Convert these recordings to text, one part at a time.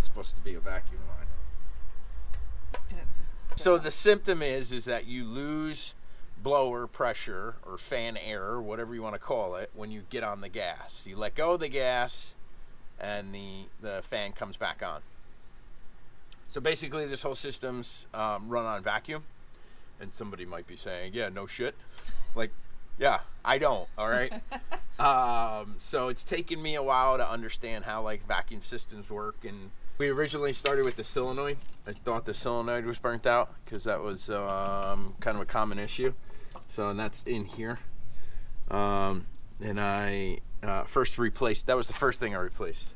supposed to be a vacuum line. So the symptom is that you lose blower pressure or fan air, whatever you want to call it, when you get on the gas. You let go of the gas and the fan comes back on. So basically this whole system's run on vacuum. And somebody might be saying, yeah, no shit. Like, yeah, I don't, all right? So it's taken me a while to understand how like vacuum systems work. And we originally started with the solenoid. I thought the solenoid was burnt out because that was kind of a common issue. So and that's in here. And I first replaced, that was the first thing I replaced.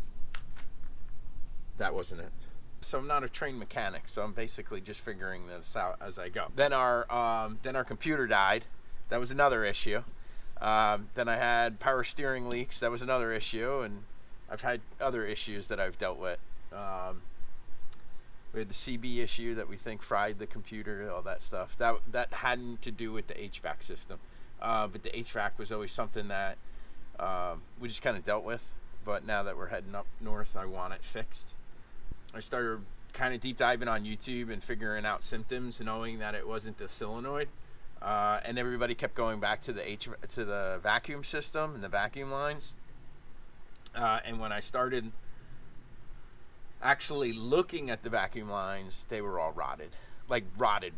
That wasn't it. So I'm not a trained mechanic, so I'm basically just figuring this out as I go. Then our computer died. That was another issue. Then I had power steering leaks. That was another issue, and I've had other issues that I've dealt with. We had the CB issue that we think fried the computer, all that stuff. That hadn't to do with the HVAC system, but the HVAC was always something that we just kind of dealt with. But now that we're heading up north, I want it fixed. I started kind of deep diving on YouTube and figuring out symptoms, knowing that it wasn't the solenoid. And everybody kept going back to the vacuum system and the vacuum lines. And when I started actually looking at the vacuum lines, they were all rotted. Like rotted.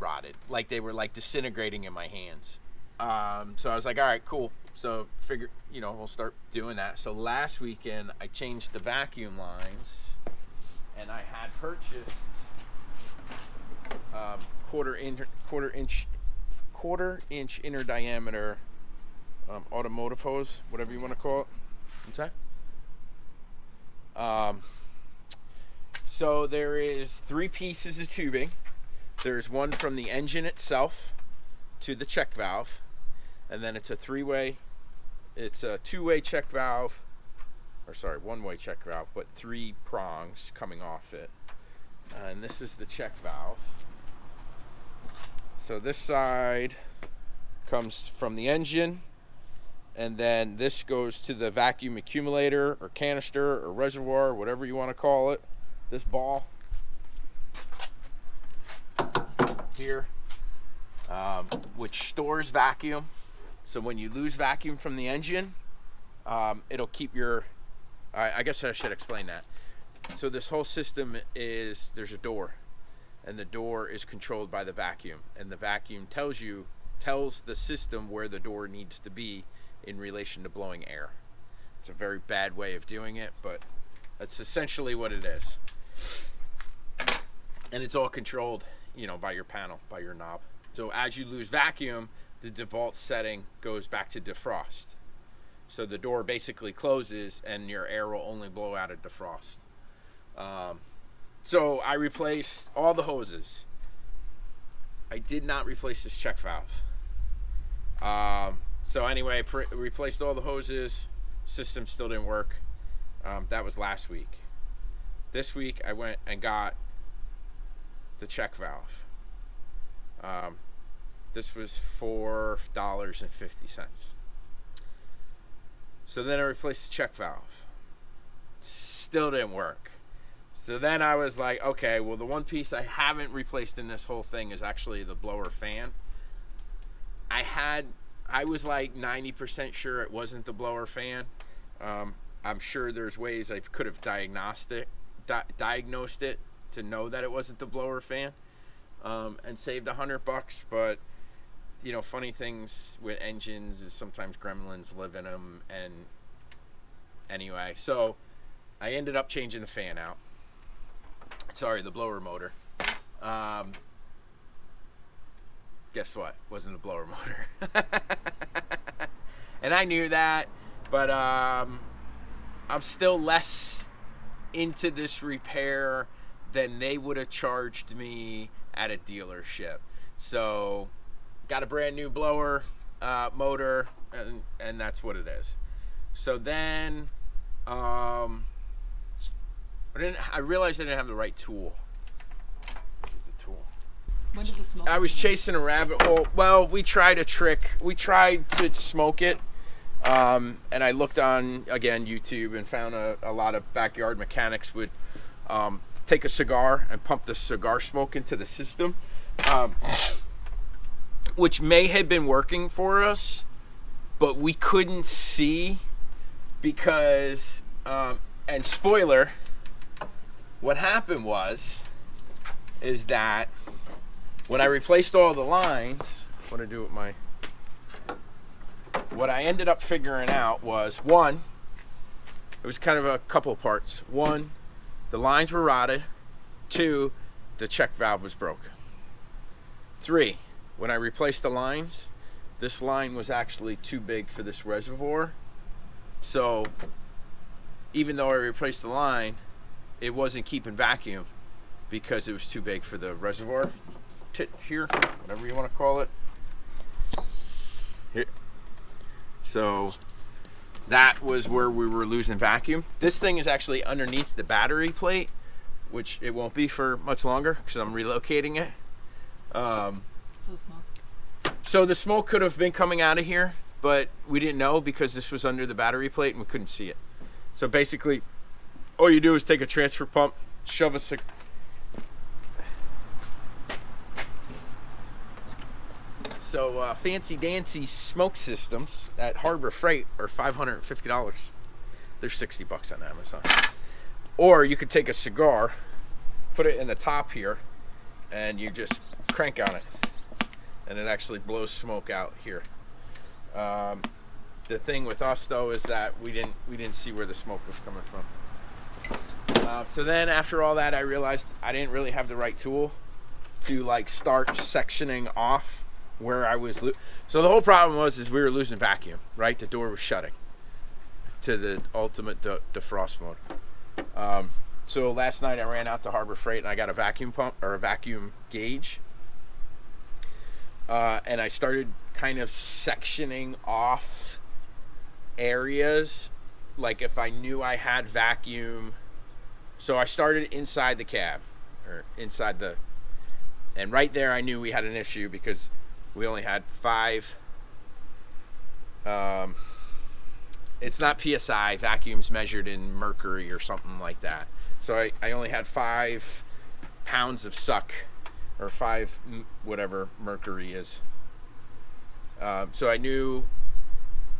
Like they were like disintegrating in my hands. So I was like, all right, cool. So figure, we'll start doing that. So last weekend I changed the vacuum lines. And I had purchased quarter inch inner diameter automotive hose, whatever you want to call it. What's that? So there is 3 pieces of tubing. There's one from the engine itself to the check valve, and then it's a 3-way. It's a 2-way check valve. One-way check valve, but 3 prongs coming off it. And this is the check valve. So this side comes from the engine, and then this goes to the vacuum accumulator or canister or reservoir, whatever you want to call it. This ball here, which stores vacuum. So when you lose vacuum from the engine, it'll keep your... I guess I should explain that. So this whole system is, there's a door, and the door is controlled by the vacuum, and the vacuum tells the system where the door needs to be in relation to blowing air. It's a very bad way of doing it, but that's essentially what it is. And it's all controlled, by your panel, by your knob. So as you lose vacuum, the default setting goes back to defrost. So the door basically closes and your air will only blow out of defrost. So I replaced all the hoses. I did not replace this check valve. So anyway, replaced all the hoses. System still didn't work. That was last week. This week I went and got the check valve. This was $4.50. So then I replaced the check valve. Still didn't work. So then I was like, okay, well, the one piece I haven't replaced in this whole thing is actually the blower fan. I was like 90% sure it wasn't the blower fan. I'm sure there's ways I could have diagnosed it to know that it wasn't the blower fan, and saved $100. But funny things with engines is sometimes gremlins live in them. And anyway, so I ended up changing the fan out. Sorry, the blower motor. Guess what? Wasn't a blower motor. And I knew that, but I'm still less into this repair than they would have charged me at a dealership. So got a brand new blower motor, and that's what it is. So then I realized I didn't have the right tool. When did the smoke? I was chasing a rabbit hole. Well, we tried to smoke it, and I looked on, again, YouTube, and found a lot of backyard mechanics would take a cigar and pump the cigar smoke into the system, which may have been working for us, but we couldn't see because, and spoiler, what happened is that when I replaced all the lines, what I ended up figuring out was, one, it was kind of a couple of parts. One, the lines were rotted. Two, the check valve was broke. Three, when I replaced the lines, this line was actually too big for this reservoir. So even though I replaced the line, it wasn't keeping vacuum because it was too big for the reservoir tit here, whatever you want to call it. Here. So that was where we were losing vacuum. This thing is actually underneath the battery plate, which it won't be for much longer because I'm relocating it. So the smoke could have been coming out of here, but we didn't know because this was under the battery plate and we couldn't see it. So basically, all you do is take a transfer pump, shove a fancy dancy smoke systems at Harbor Freight are $550. They're $60 on Amazon. Or you could take a cigar, put it in the top here, and you just crank on it, and it actually blows smoke out here. The thing with us though is that we didn't see where the smoke was coming from. So then after all that, I realized I didn't really have the right tool to like start sectioning off where I was. So the whole problem is we were losing vacuum, right? The door was shutting to the ultimate defrost mode. So last night I ran out to Harbor Freight and I got a vacuum pump or a vacuum gauge. And I started kind of sectioning off areas, like if I knew I had vacuum. So I started inside the cab, or inside the, and right there I knew we had an issue because we only had 5, it's not PSI, vacuum's measured in mercury or something like that. So I only had 5 pounds of suck, or 5 whatever mercury is. So I knew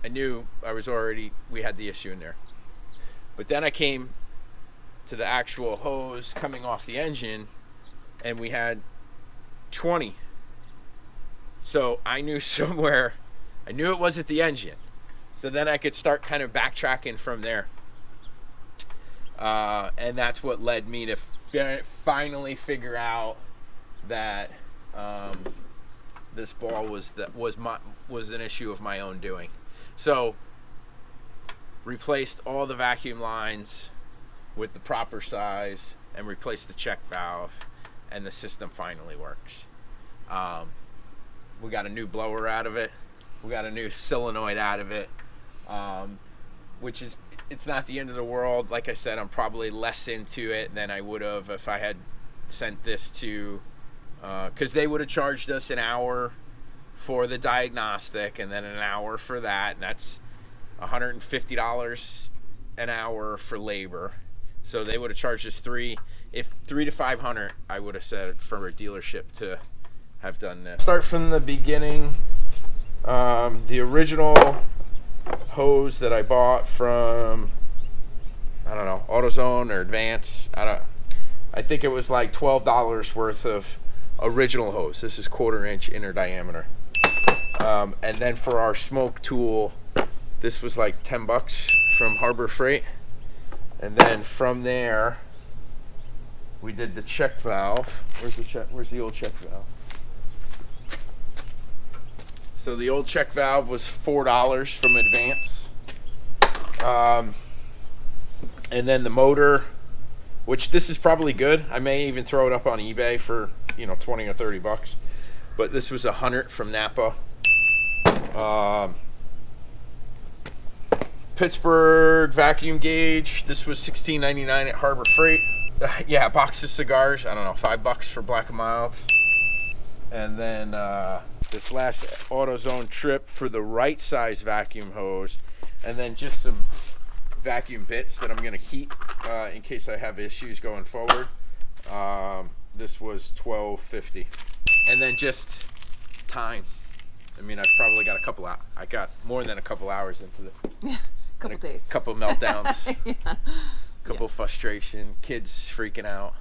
we had the issue in there. But then I came to the actual hose coming off the engine and we had 20. So I knew it wasn't the engine. So then I could start kind of backtracking from there. And that's what led me to finally figure out that this ball was an issue of my own doing. So replaced all the vacuum lines with the proper size and replaced the check valve, and the system finally works. We got a new blower out of it. We got a new solenoid out of it, which is, it's not the end of the world. Like I said, I'm probably less into it than I would have if I had sent this to, because they would have charged us an hour for the diagnostic and then an hour for that, and that's $150 an hour for labor. So they would have charged us $300 to $500. I would have said for a dealership to have done this. Start from the beginning. The original hose that I bought from, I don't know, AutoZone or Advance. I think it was like $12 worth of original hose. This is 1/4 inch inner diameter. And then for our smoke tool, this was like $10 from Harbor Freight. And then from there, we did the check valve. Where's the old check valve? So the old check valve was $4 from Advance. And then the motor, which this is probably good. I may even throw it up on eBay for, $20 or $30. But this was $100 from Napa. Pittsburgh vacuum gauge. This was $16.99 at Harbor Freight. Yeah, a box of cigars. I don't know, $5 for Black and Milds. And then this last AutoZone trip for the right size vacuum hose, and then just some vacuum bits that I'm gonna keep in case I have issues going forward. This was $12.50. And then just time. I mean, I've probably got I got more than a couple hours into this. Couple days. Couple meltdowns. Yeah. Couple frustration. Kids freaking out.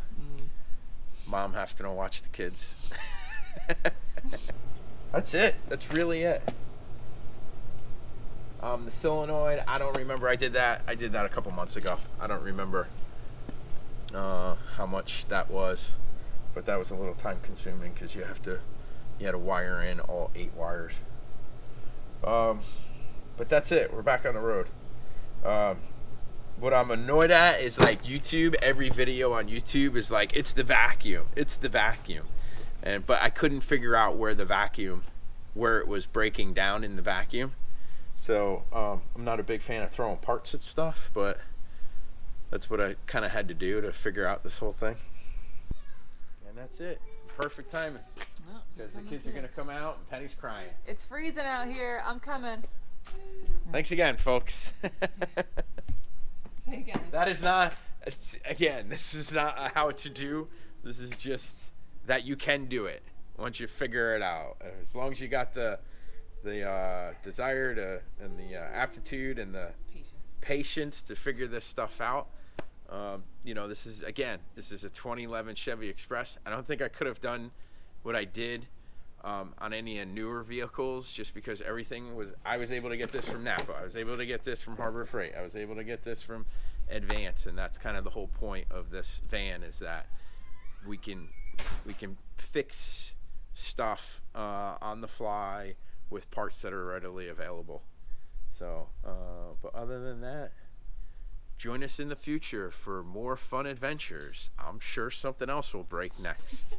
Mom having to watch the kids. That's it. That's really it. The solenoid, I don't remember. I did that a couple months ago. I don't remember how much that was, but that was a little time consuming because you had to wire in all 8 wires. But that's it. We're back on the road. What I'm annoyed at is like YouTube. Every video on YouTube is like, it's the vacuum. It's the vacuum. But I couldn't figure out where it was breaking down in the vacuum. So I'm not a big fan of throwing parts at stuff, but that's what I kind of had to do to figure out this whole thing. And that's it. Perfect timing. Because the kids are going to come out and Penny's crying. It's freezing out here. I'm coming. Thanks again, folks. Say again. That is not, again, this is not a how to do. This is just that you can do it once you figure it out. As long as you got the desire to, and the aptitude and the patience to figure this stuff out. This is a 2011 Chevy Express. I don't think I could have done what I did on any newer vehicles, just because I was able to get this from Napa. I was able to get this from Harbor Freight. I was able to get this from Advance, and that's kind of the whole point of this van, is that we can fix stuff on the fly with parts that are readily available. So, but other than that, join us in the future for more fun adventures. I'm sure something else will break next.